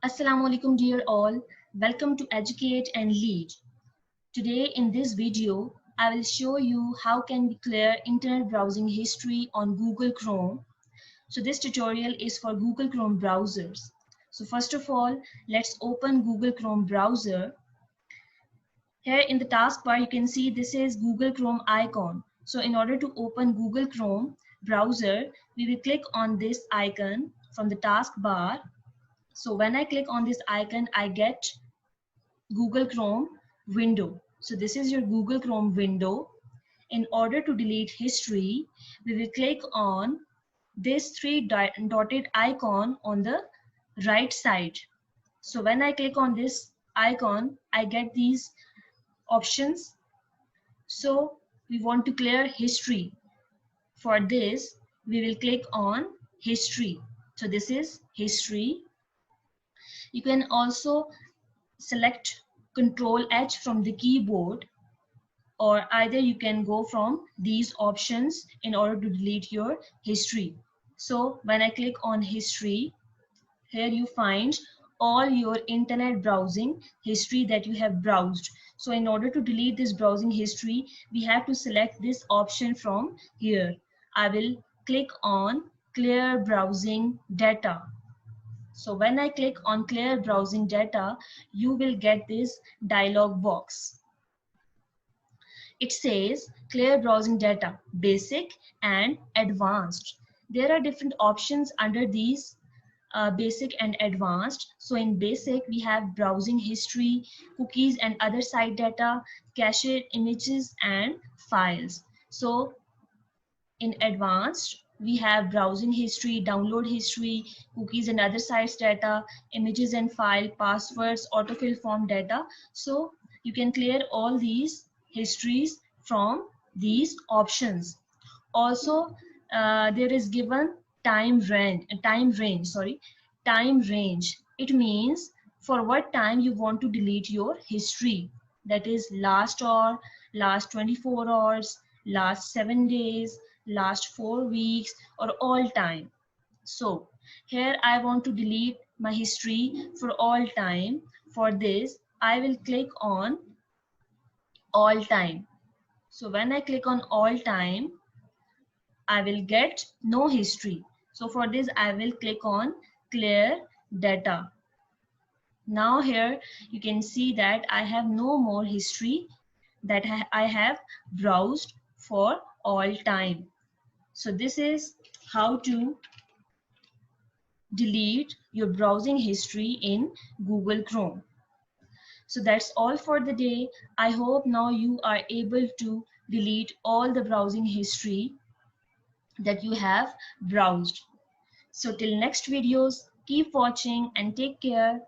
Assalamu alaikum dear all. Welcome to Educate and Lead. Today in this video, I will show you how can we clear internet browsing history on Google Chrome. So this tutorial is for Google Chrome browsers. So first of all, let's open Google Chrome browser. Here in the taskbar, you can see this is Google Chrome icon. So in order to open Google Chrome browser, we will click on this icon from the taskbar. So when I click on this icon, I get Google Chrome window. So this is your Google Chrome window. In order to delete history, we will click on this three dotted icon on the right side. So when I click on this icon, I get these options. So we want to clear history. For this, we will click on history. So this is history. You can also select Control H from the keyboard, or either you can go from these options in order to delete your history. So when I click on history, here you find all your internet browsing history that you have browsed. So in order to delete this browsing history, we have to select this option from here. I will click on clear browsing data. So when I click on clear browsing data, you will get this dialog box. It says clear browsing data, basic and advanced. There are different options under these basic and advanced. So in basic, we have browsing history, cookies and other site data, cached images and files. So in advanced, we have browsing history, download history, cookies and other sites data, images and file, passwords, autofill form data. So you can clear all these histories from these options. Also, there is given time range. It means for what time you want to delete your history. That is last hour, last 24 hours, last 7 days, last 4 weeks, or all time. So here I want to delete my history for all time. For this, I will click on all time. So when I click on all time, I will get no history. So for this, I will click on clear data. Now here you can see that I have no more history that I have browsed for all time. So this is how to delete your browsing history in Google Chrome. So that's all for the day. I hope now you are able to delete all the browsing history that you have browsed. So till next videos, keep watching and take care.